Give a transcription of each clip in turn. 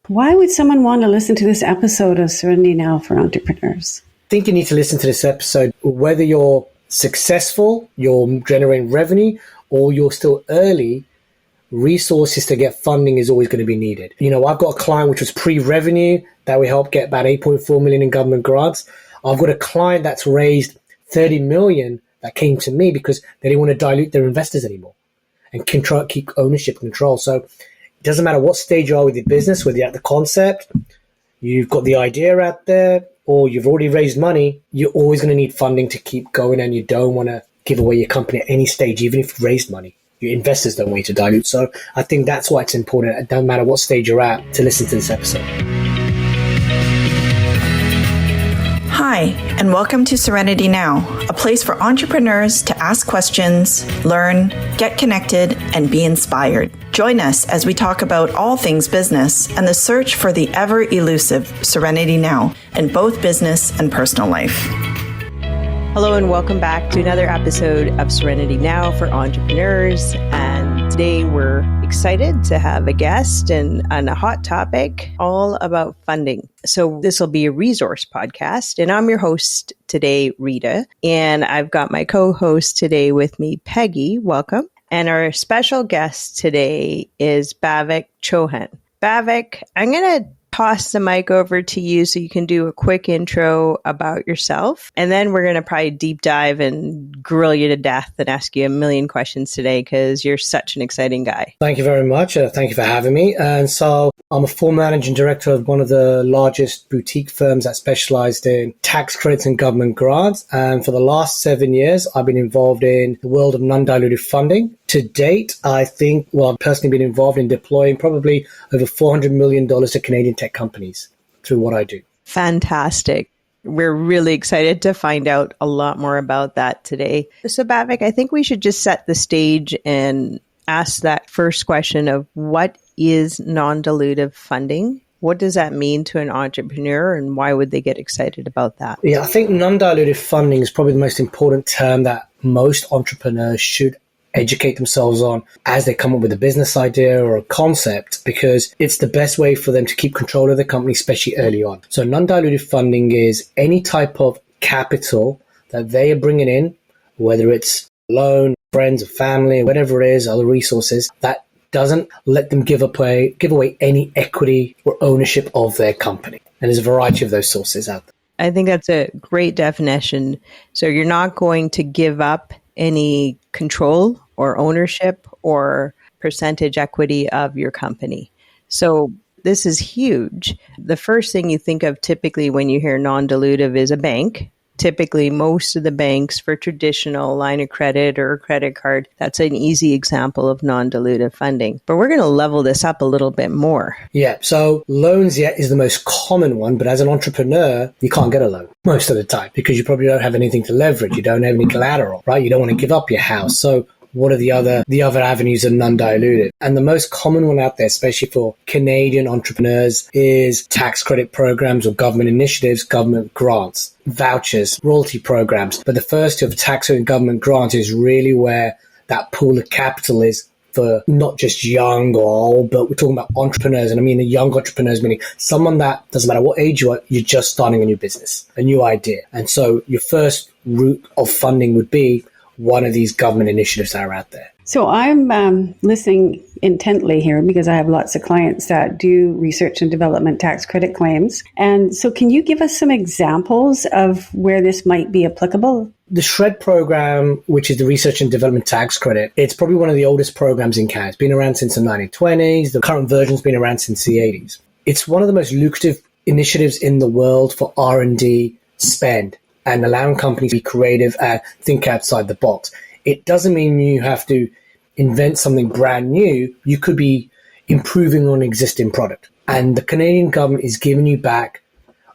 Why would someone want to listen to this episode of Serenity Now for Entrepreneurs? I think you need to listen to this episode, whether you're successful, you're generating revenue, or you're still early. Resources to get funding is always going to be needed. I've got a client which was pre-revenue that we helped get about 8.4 million in government grants. I've got a client that's raised 30 million that came to me because they didn't want to dilute their investors anymore and keep ownership control. So it doesn't matter what stage you are with your business, whether you're at the concept, you've got the idea out there, or you've already raised money, you're always going to need funding to keep going, and you don't want to give away your company at any stage, even if you've raised money. Your investors don't want you to dilute. So I think that's why it's important, it doesn't matter what stage you're at, to listen to this episode. Hi, and welcome to Serenity Now, a place for entrepreneurs to ask questions, learn, get connected, and be inspired. Join us as we talk about all things business and the search for the ever-elusive Serenity Now in both business and personal life. Hello and welcome back to another episode of Serenity Now for Entrepreneurs. And today we're excited to have a guest and a hot topic all about funding. So this will be a resource podcast, and I'm your host today, Rita. And I've got my co-host today with me, Peggy. Welcome. And our special guest today is Bhavik Chauhan. Bhavik, I'm going to toss the mic over to you so you can do a quick intro about yourself. And then we're going to probably deep dive and grill you to death and ask you a million questions today because you're such an exciting guy. Thank you very much. Thank you for having me. And so I'm a former managing director of one of the largest boutique firms that specialized in tax credits and government grants. And for the last 7 years, I've been involved in the world of non-dilutive funding. To date, I've personally been involved in deploying probably over $400 million to Canadian tech companies through what I do. Fantastic. We're really excited to find out a lot more about that today. So Bhavik, I think we should just set the stage and ask that first question of what is non-dilutive funding? What does that mean to an entrepreneur and why would they get excited about that? Yeah, I think non-dilutive funding is probably the most important term that most entrepreneurs should educate themselves on as they come up with a business idea or a concept, because it's the best way for them to keep control of the company, especially early on. So non-dilutive funding is any type of capital that they are bringing in, whether it's loan, friends or family, whatever it is, other resources, that doesn't let them give away any equity or ownership of their company. And there's a variety of those sources out there. I think that's a great definition. So you're not going to give up any control or ownership or percentage equity of your company. So this is huge. The first thing you think of typically when you hear non-dilutive is a bank. Typically, most of the banks for traditional line of credit or credit card, that's an easy example of non-dilutive funding. But we're going to level this up a little bit more. Yeah, so loans, is the most common one. But as an entrepreneur, you can't get a loan most of the time because you probably don't have anything to leverage. You don't have any collateral, right? You don't want to give up your house. So what are the other avenues of non-dilutive? And the most common one out there, especially for Canadian entrepreneurs, is tax credit programs or government initiatives, government grants, vouchers, royalty programs. But the first two of tax and government grants is really where that pool of capital is for not just young or old, but we're talking about entrepreneurs. And I mean, the young entrepreneurs, meaning someone that doesn't matter what age you are, you're just starting a new business, a new idea. And so your first route of funding would be one of these government initiatives that are out there. So I'm listening intently here because I have lots of clients that do research and development tax credit claims. And so can you give us some examples of where this might be applicable? The SR&ED program, which is the Research and Development Tax Credit, it's probably one of the oldest programs in Canada. It's been around since the 1920s. The current version's been around since the 80s. It's one of the most lucrative initiatives in the world for R&D spend and allowing companies to be creative and think outside the box. It doesn't mean you have to invent something brand new. You could be improving on an existing product. And the Canadian government is giving you back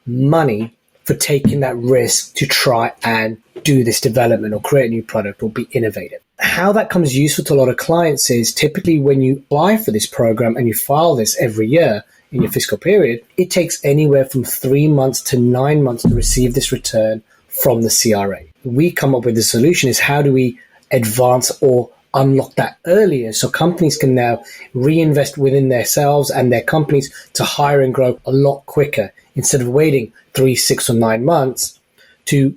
money for taking that risk to try and do this development or create a new product or be innovative. How that comes useful to a lot of clients is typically when you apply for this program and you file this every year in your fiscal period, it takes anywhere from 3 months to 9 months to receive this return from the CRA. We come up with the solution is how do we advance or unlock that earlier so companies can now reinvest within themselves and their companies to hire and grow a lot quicker instead of waiting 3, 6, or 9 months to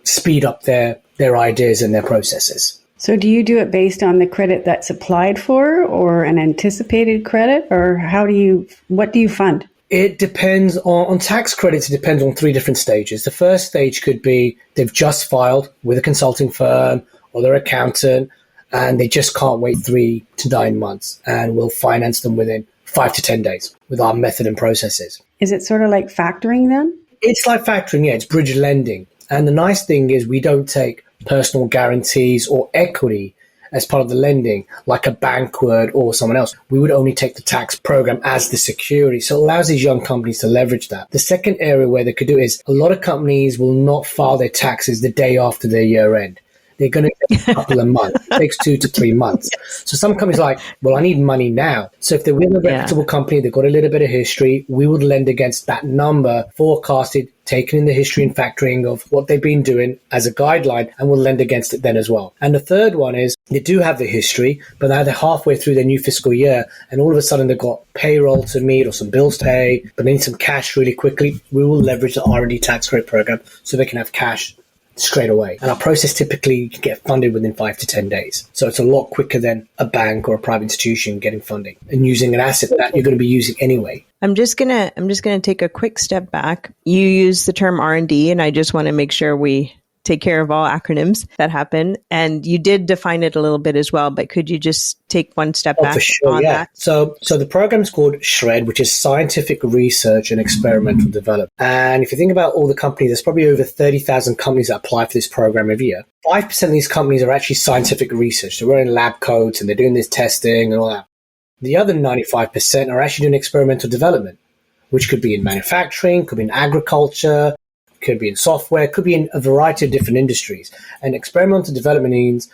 speed up their ideas and their processes. So do you do it based on the credit that's applied for or an anticipated credit, or what do you fund? It depends on tax credits. It depends on 3 different stages. The first stage could be they've just filed with a consulting firm or their accountant, and they just can't wait 3 to 9 months, and we'll finance them within 5 to 10 days with our method and processes. Is it sort of like factoring then? It's like factoring, yeah. It's bridge lending. And the nice thing is we don't take personal guarantees or equity as part of the lending like a bank would or someone else. We would only take the tax program as the security. So it allows these young companies to leverage that. The second area where they could do is a lot of companies will not file their taxes the day after their year end. They're going to take a couple of months. It takes 2 to 3 months. So some companies are like, well, I need money now. So if they're with a reputable company, they've got a little bit of history, we would lend against that number forecasted, taken in the history and factoring of what they've been doing as a guideline, and we'll lend against it then as well. And the third one is they do have the history, but now they're halfway through their new fiscal year, and all of a sudden they've got payroll to meet or some bills to pay, but they need some cash really quickly. We will leverage the R&D tax credit program so they can have cash straight away. And our process typically can get funded within 5 to 10 days. So it's a lot quicker than a bank or a private institution getting funding and using an asset that you're going to be using anyway. I'm just gonna take a quick step back. You use the term R&D, and I just want to make sure we take care of all acronyms that happen. And you did define it a little bit as well, but could you just take one step back on that? So the program is called SR&ED, which is Scientific Research and Experimental Development. And if you think about all the companies, there's probably over 30,000 companies that apply for this program every year. 5% of these companies are actually scientific research. They're wearing lab coats and they're doing this testing and all that. The other 95% are actually doing experimental development, which could be in manufacturing, could be in agriculture, could be in software, could be in a variety of different industries. And experimental development means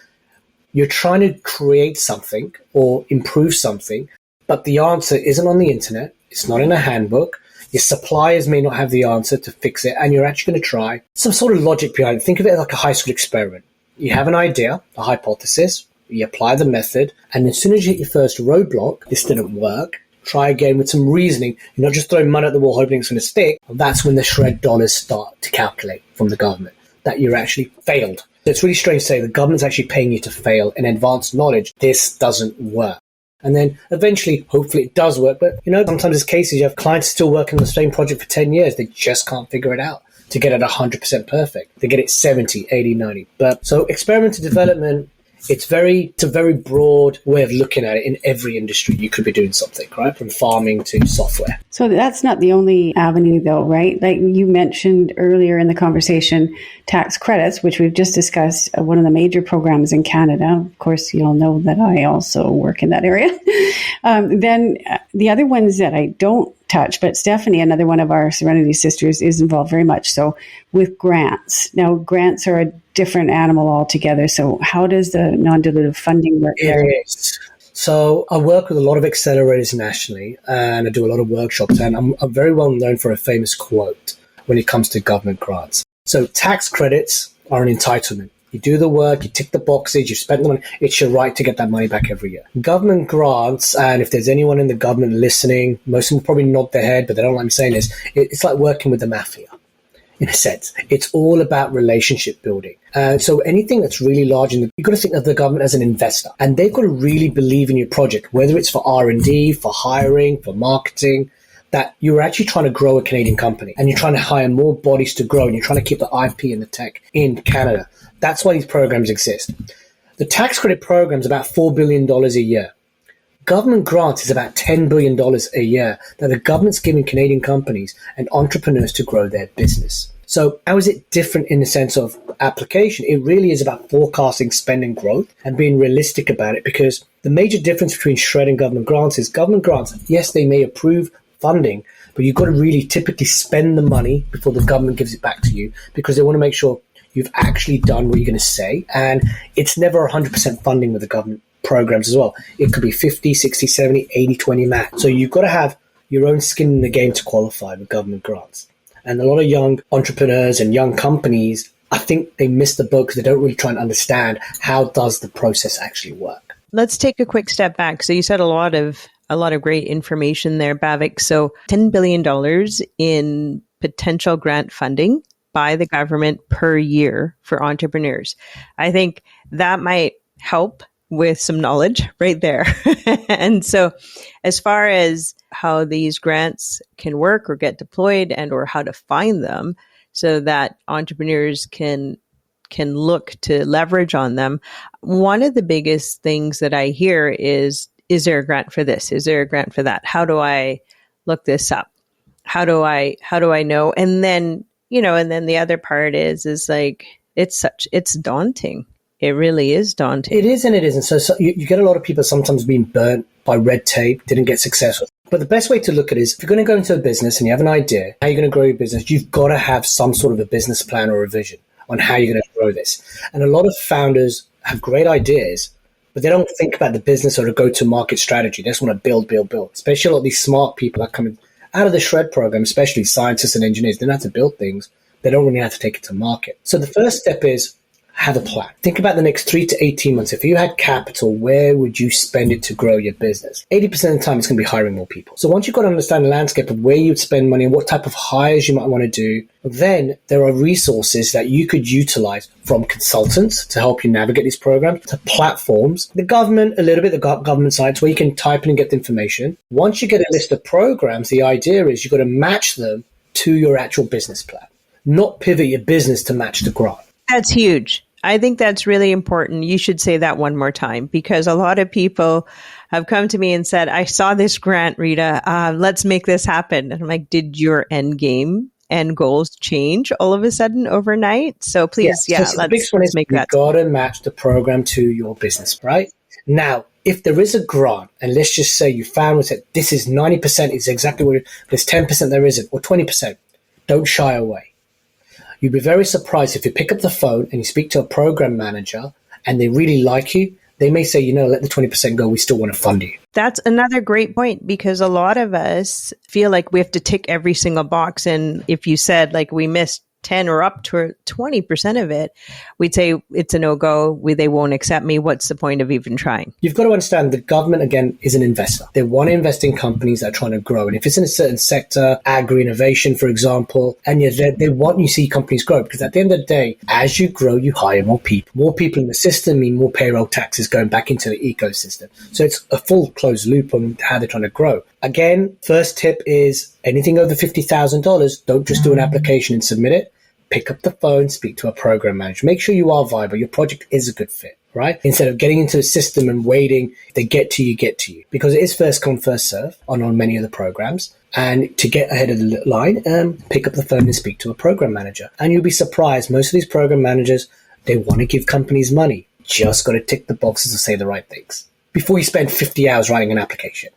you're trying to create something or improve something, but the answer isn't on the internet. It's not in a handbook. Your suppliers may not have the answer to fix it, and you're actually going to try some sort of logic behind it. Think of it like a high school experiment. You have an idea, a hypothesis, you apply the method, and as soon as you hit your first roadblock, this didn't work, try again with some reasoning. You're not just throwing money at the wall hoping it's going to stick. That's when the SR&ED dollars start to calculate from the government that you're actually failed. It's really strange to say the government's actually paying you to fail in advanced knowledge. This doesn't work. And then eventually, hopefully it does work. But, sometimes there's cases you have clients still working on the same project for 10 years. They just can't figure it out to get it 100% perfect. They get it 70, 80, 90. But so experimental development, it's a very broad way of looking at it. In every industry, you could be doing something, right? From farming to software. So that's not the only avenue though, right? Like you mentioned earlier in the conversation, tax credits, which we've just discussed, one of the major programs in Canada. Of course, you all know that I also work in that area. Then the other ones that I don't touch, but Stephanie, another one of our Serenity sisters, is involved very much so with grants. Now, grants are a different animal altogether. So how does the non-dilutive funding work there? It is. So I work with a lot of accelerators nationally, and I do a lot of workshops, and I'm very well known for a famous quote when it comes to government grants. So tax credits are an entitlement. You do the work, you tick the boxes, you spend the money. It's your right to get that money back every year. Government grants, and if there's anyone in the government listening, most of them will probably nod their head, but they don't like me saying this. It's like working with the mafia, in a sense. It's all about relationship building. So anything that's really large, you've got to think of the government as an investor, and they've got to really believe in your project, whether it's for R&D, for hiring, for marketing, that you're actually trying to grow a Canadian company and you're trying to hire more bodies to grow and you're trying to keep the IP and the tech in Canada. That's why these programs exist. The tax credit program is about $4 billion a year. Government grants is about $10 billion a year that the government's giving Canadian companies and entrepreneurs to grow their business. So how is it different in the sense of application? It really is about forecasting spending growth and being realistic about it, because the major difference between SR&ED and government grants is government grants, yes, they may approve funding, but you've got to really typically spend the money before the government gives it back to you, because they want to make sure you've actually done what you're going to say. And it's never 100% funding with the government programs as well. It could be 50, 60, 70, 80, 20 max. So you've got to have your own skin in the game to qualify with government grants. And a lot of young entrepreneurs and young companies, I think they miss the boat because they don't really try and understand how does the process actually work. let's take a quick step back. So you said a lot of great information there, Bhavik. So $10 billion in potential grant funding by the government per year for entrepreneurs. I think that might help with some knowledge right there. And so as far as how these grants can work or get deployed and or how to find them so that entrepreneurs can look to leverage on them, one of the biggest things that I hear is there a grant for this? Is there a grant for that? How do I look this up? How do I know? And then, and then the other part is like, it's daunting. It really is daunting. It is and it isn't. So you get a lot of people sometimes being burnt by red tape, didn't get successful. But the best way to look at it is if you're going to go into a business and you have an idea, how you're going to grow your business, you've got to have some sort of a business plan or a vision on how you're going to grow this. And a lot of founders have great ideas, but they don't think about the business or the go-to-market strategy. They just want to build. Especially a lot of these smart people that come out of the SR&ED program, especially scientists and engineers, they don't have to build things. They don't really have to take it to market. So the first step is have a plan. Think about the next 3 to 18 months. If you had capital, where would you spend it to grow your business? 80% of the time, it's going to be hiring more people. So once you've got to understand the landscape of where you'd spend money and what type of hires you might want to do, then there are resources that you could utilize from consultants to help you navigate these programs to platforms, the government, a little bit, the government sites where you can type in and get the information. Once you get a list of programs, the idea is you've got to match them to your actual business plan, not pivot your business to match the grant. That's huge. I think that's really important. You should say that one more time because a lot of people have come to me and said, I saw this grant, Rita, let's make this happen. And I'm like, did your end game and goals change all of a sudden overnight? So please, so the biggest one is make that. You've got to match the program to your business, right? Now, if there is a grant, and let's just say you found that this is 90% is exactly what there's 10% there isn't, or 20%, don't shy away. You'd be very surprised if you pick up the phone and you speak to a program manager and they really like you, they may say, let the 20% go. We still want to fund you. That's another great point because a lot of us feel like we have to tick every single box. And if you said like we missed 10 or up to 20% of it, we'd say it's a no-go. They won't accept me. What's the point of even trying? You've got to understand the government, again, is an investor. They want to invest in companies that are trying to grow. And if it's in a certain sector, agri-innovation, for example, and they want you to see companies grow because at the end of the day, as you grow, you hire more people. More people in the system mean more payroll taxes going back into the ecosystem. So it's a full closed loop on how they're trying to grow. Again, first tip is anything over $50,000, don't just do an application and submit it. Pick up the phone, speak to a program manager. Make sure you are viable. Your project is a good fit, right? Instead of getting into the system and waiting, they get to you. Because it is first come, first serve on many of the programs. And to get ahead of the line, pick up the phone and speak to a program manager. And you'll be surprised. Most of these program managers, they want to give companies money. Just got to tick the boxes and say the right things before you spend 50 hours writing an application.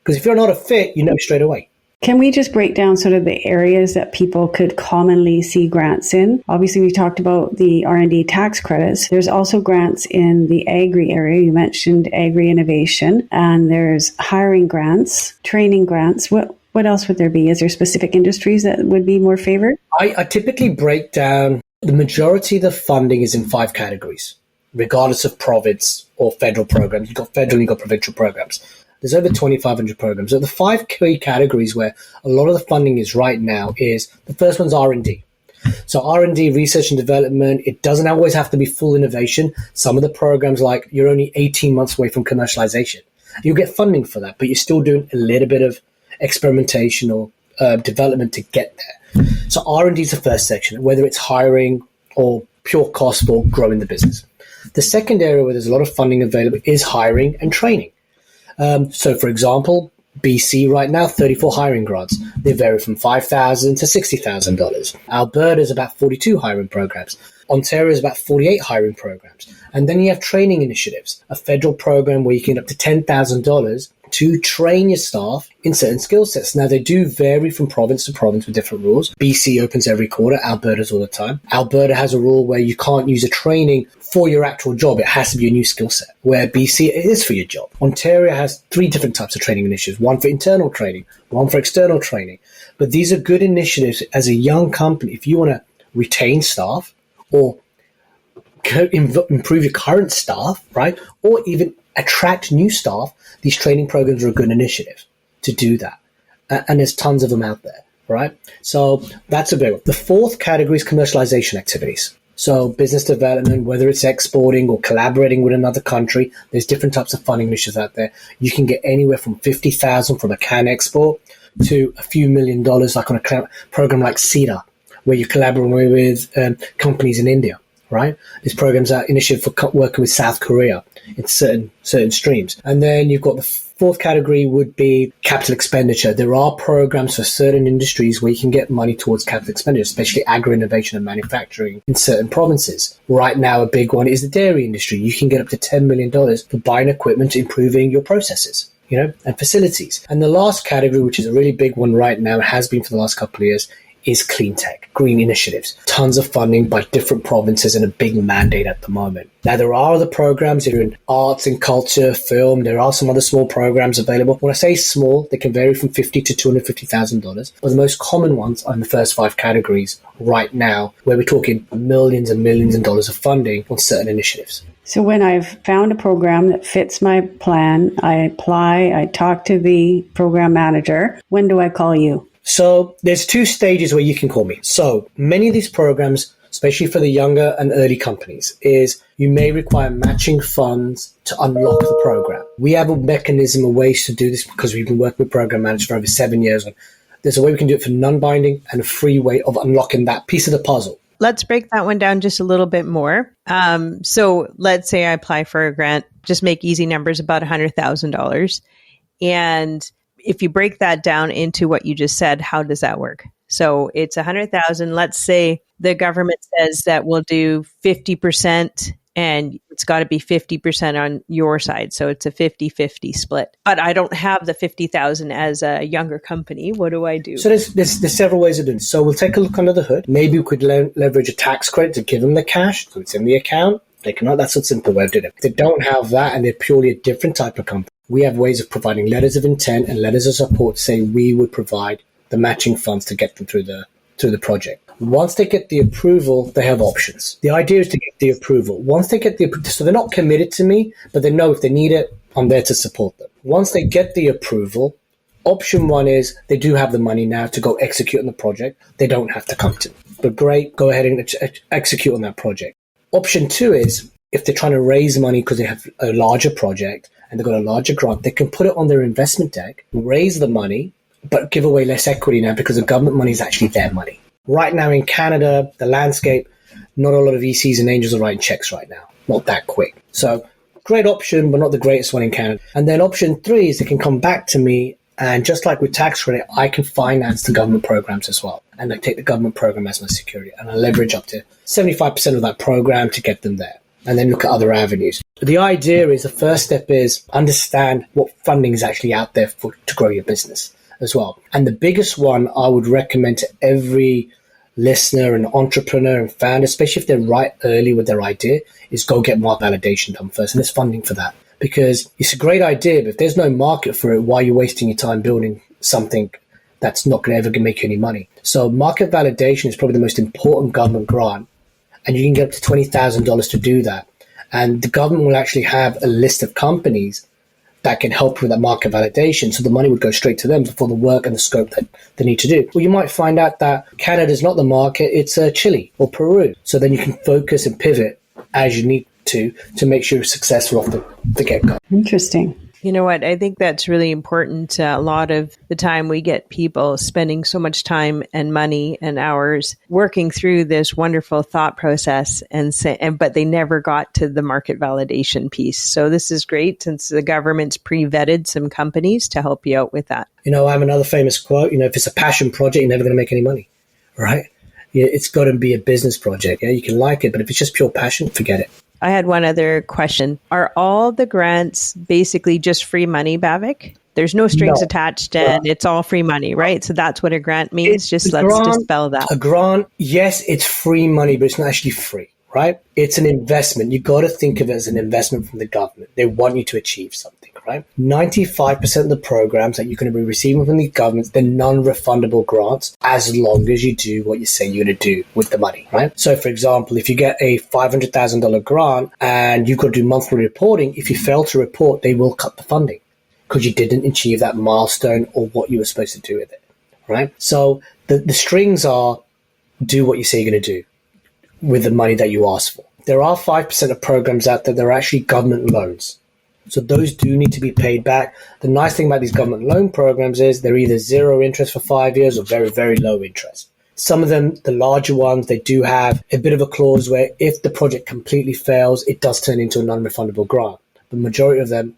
Because if you're not a fit, you know straight away. Can we just break down sort of the areas that people could commonly see grants in? Obviously, we talked about the R&D tax credits. There's also grants in the agri area. You mentioned agri-innovation, and there's hiring grants, training grants. What else would there be? Is there specific industries that would be more favored? I typically break down the majority of the funding is in 5 categories, regardless of province or federal programs. You've got federal and you've got provincial programs. There's over 2,500 programs. So the 5 key categories where a lot of the funding is right now is the first one's R&D. So R&D, research and development, it doesn't always have to be full innovation. Some of the programs, like you're only 18 months away from commercialization. You'll get funding for that, but you're still doing a little bit of experimentation or development to get there. So R&D is the first section, whether it's hiring or pure cost for growing the business. The second area where there's a lot of funding available is hiring and training. So, for example, BC right now, 34 hiring grants. They vary from $5,000 to $60,000. Alberta is about 42 hiring programs. Ontario is about 48 hiring programs. And then you have training initiatives, a federal program where you can get up to $10,000 to train your staff in certain skill sets. Now, they do vary from province to province with different rules. BC opens every quarter, Alberta's all the time. Alberta has a rule where you can't use a training for your actual job. It has to be a new skill set, where BC it is for your job. Ontario has 3 different types of training initiatives, one for internal training, one for external training. But these are good initiatives as a young company. If you want to retain staff or improve your current staff, right? Or even attract new staff, these training programs are a good initiative to do that. And there's tons of them out there, right? So that's a big one. The fourth category is commercialization activities. So business development, whether it's exporting or collaborating with another country, there's different types of funding initiatives out there. You can get anywhere from $50,000 from a can export to a few $1 million, like on a program like CEDA, where you're collaborating with companies in India, right? This program's an initiative for working with South Korea in certain streams. And then you've got the fourth category would be capital expenditure. There are programs for certain industries where you can get money towards capital expenditure, especially agro-innovation and manufacturing in certain provinces. Right now, a big one is the dairy industry. You can get up to $10 million for buying equipment, improving your processes, and facilities. And the last category, which is a really big one right now, has been for the last couple of years, is clean tech, green initiatives. Tons of funding by different provinces and a big mandate at the moment. Now, there are other programs that are in arts and culture, film. There are some other small programs available. When I say small, they can vary from $50,000 to $250,000. But the most common ones are in the first 5 categories right now, where we're talking millions and millions of dollars of funding on certain initiatives. So when I've found a program that fits my plan, I apply, I talk to the program manager. When do I call you? So there's 2 stages where you can call me. So many of these programs, especially for the younger and early companies, is you may require matching funds to unlock the program. We have a mechanism, a ways to do this because we've been working with program managers for over 7 years. There's a way we can do it for non-binding and a free way of unlocking that piece of the puzzle. Let's break that one down just a little bit more. So let's say I apply for a grant, just make easy numbers, about $100,000. And if you break that down into what you just said, how does that work? So it's 100,000. Let's say the government says that we'll do 50% and it's got to be 50% on your side. So it's a 50-50 split. But I don't have the 50,000 as a younger company. What do I do? So there's several ways of doing it. So we'll take a look under the hood. Maybe we could leverage a tax credit to give them the cash. So it's in the account. They cannot. That's a simple way of doing it. If they don't have that and they're purely a different type of company, we have ways of providing letters of intent and letters of support saying we would provide the matching funds to get them through the project. Once they get the approval, they have options. The idea is to get the approval. Once they get so they're not committed to me, but they know if they need it, I'm there to support them. Once they get the approval, option 1 is they do have the money now to go execute on the project. They don't have to come to me. But great, go ahead and execute on that project. Option 2 is if they're trying to raise money because they have a larger project and they've got a larger grant, they can put it on their investment deck, raise the money, but give away less equity now because the government money is actually their money. Right now in Canada, the landscape, not a lot of VCs and angels are writing checks right now. Not that quick. So great option, but not the greatest one in Canada. And then option 3 is they can come back to me, and just like with tax credit, I can finance the government programs as well. And I take the government program as my security, and I leverage up to 75% of that program to get them there. And then look at other avenues. The idea is the first step is understand what funding is actually out there to grow your business as well. And the biggest one I would recommend to every listener and entrepreneur and founder, especially if they're right early with their idea, is go get market validation done first. And there's funding for that because it's a great idea, but if there's no market for it, why are you wasting your time building something that's not going to ever make you any money? So market validation is probably the most important government grant. And you can get up to $20,000 to do that. And the government will actually have a list of companies that can help with that market validation. So the money would go straight to them for the work and the scope that they need to do. Well, you might find out that Canada is not the market, it's Chile or Peru. So then you can focus and pivot as you need to make sure you're successful off the get-go. Interesting. You know what? I think that's really important. A lot of the time we get people spending so much time and money and hours working through this wonderful thought process but they never got to the market validation piece. So this is great since the government's pre-vetted some companies to help you out with that. I have another famous quote, if it's a passion project, you're never going to make any money, right? It's got to be a business project. Yeah, you can like it, but if it's just pure passion, forget it. I had one other question. Are all the grants basically just free money, Bhavik? There's no strings attached and it's all free money, right? So that's what a grant means. Let's dispel that. A grant, yes, it's free money, but it's not actually free, right? It's an investment. You got to think of it as an investment from the government. They want you to achieve something, work, right? 95% of the programs that you're going to be receiving from the government, they're non-refundable grants as long as you do what you say you're going to do with the money, right? So for example, if you get a $500,000 grant and you've got to do monthly reporting, if you fail to report, they will cut the funding because you didn't achieve that milestone or what you were supposed to do with it, right? So the strings are do what you say you're going to do with the money that you ask for. There are 5% of programs out there that are actually government loans. So those do need to be paid back. The nice thing about these government loan programs is they're either zero interest for 5 years or very, very low interest. Some of them, the larger ones, they do have a bit of a clause where if the project completely fails, it does turn into a non-refundable grant. The majority of them,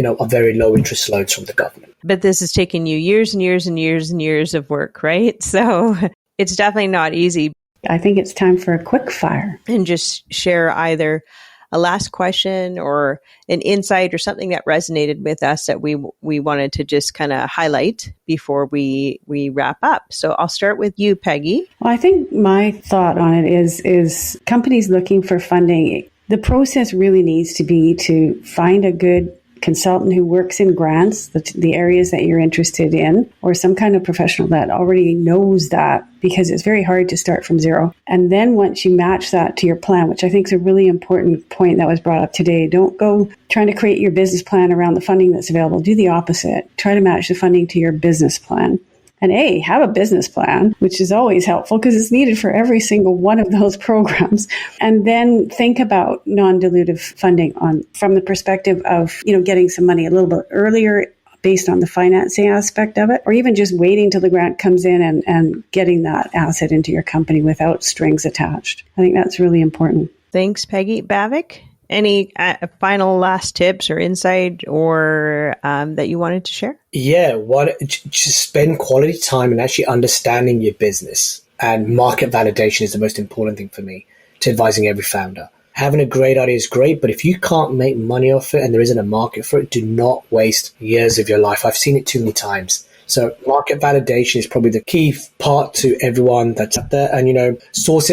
are very low interest loans from the government. But this has taken you years and years and years and years of work, right? So it's definitely not easy. I think it's time for a quick fire. And just share either a last question or an insight or something that resonated with us that we wanted to just kind of highlight before we wrap up. So I'll start with you, Peggy. Well, I think my thought on it is companies looking for funding. The process really needs to be to find a good consultant who works in grants, the areas that you're interested in, or some kind of professional that already knows that, because it's very hard to start from zero. And then once you match that to your plan, which I think is a really important point that was brought up today, don't go trying to create your business plan around the funding that's available. Do the opposite. Try to match the funding to your business plan. And have a business plan, which is always helpful because it's needed for every single one of those programs. And then think about non-dilutive funding from the perspective of, getting some money a little bit earlier based on the financing aspect of it, or even just waiting till the grant comes in and getting that asset into your company without strings attached. I think that's really important. Thanks, Peggy. Bhavik? Any final last tips or insight or that you wanted to share? Yeah, just spend quality time and actually understanding your business. And market validation is the most important thing for me to advising every founder. Having a great idea is great, but if you can't make money off it and there isn't a market for it, do not waste years of your life. I've seen it too many times. So market validation is probably the key part to everyone that's out there. And,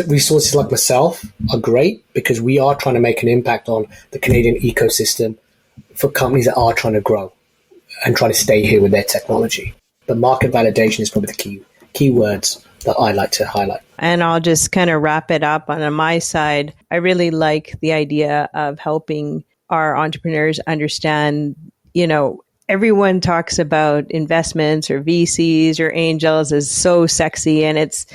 resources like myself are great because we are trying to make an impact on the Canadian ecosystem for companies that are trying to grow and trying to stay here with their technology. But market validation is probably the key words that I like to highlight. And I'll just kind of wrap it up on my side. I really like the idea of helping our entrepreneurs understand, everyone talks about investments or VCs or angels as so sexy. And it's,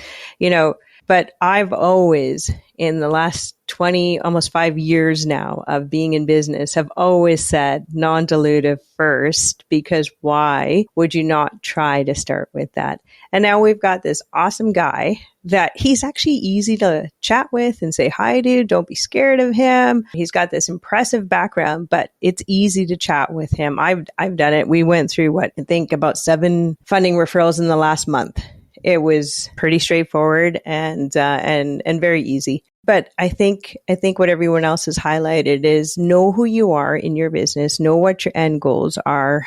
but I've always, in the last 20, almost 5 years now of being in business, have always said non-dilutive first, because why would you not try to start with that? And now we've got this awesome guy that he's actually easy to chat with and say hi to. Don't be scared of him. He's got this impressive background, but it's easy to chat with him. I've done it. We went through about 7 funding referrals in the last month. It was pretty straightforward and very easy. But I think what everyone else has highlighted is know who you are in your business, know what your end goals are.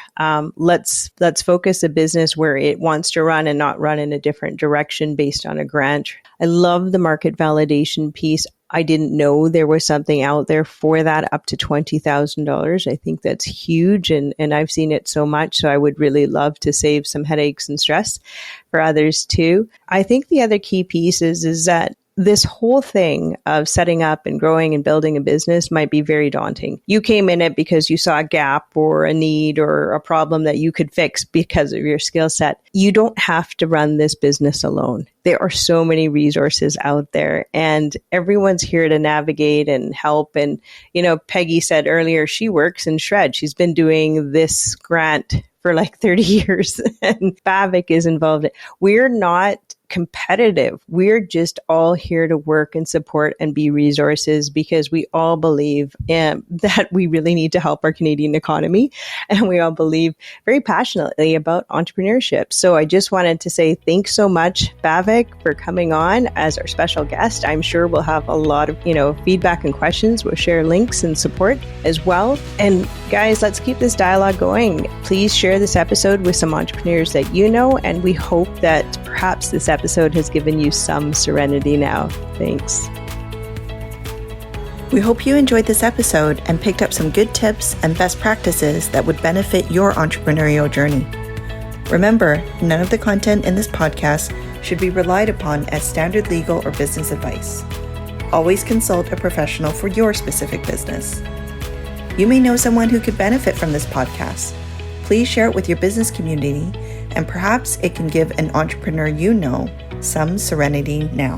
Let's focus a business where it wants to run and not run in a different direction based on a grant. I love the market validation piece. I didn't know there was something out there for that up to $20,000. I think that's huge, and I've seen it so much. So I would really love to save some headaches and stress for others too. I think the other key piece is that this whole thing of setting up and growing and building a business might be very daunting. You came in it because you saw a gap or a need or a problem that you could fix because of your skill set. You don't have to run this business alone. There are so many resources out there and everyone's here to navigate and help. And, Peggy said earlier, she works in SR&ED. She's been doing this grant for like 30 years and Bhavik is involved. We're not competitive. We're just all here to work and support and be resources because we all believe that we really need to help our Canadian economy. And we all believe very passionately about entrepreneurship. So I just wanted to say thanks so much, Bhavik, for coming on as our special guest. I'm sure we'll have a lot of, feedback and questions. We'll share links and support as well. And guys, let's keep this dialogue going. Please share this episode with some entrepreneurs that you know, and we hope that perhaps this episode has given you some serenity now. Thanks. We hope you enjoyed this episode and picked up some good tips and best practices that would benefit your entrepreneurial journey. Remember, none of the content in this podcast should be relied upon as standard legal or business advice. Always consult a professional for your specific business. You may know someone who could benefit from this podcast. Please share it with your business community, and perhaps it can give an entrepreneur you know some serenity now.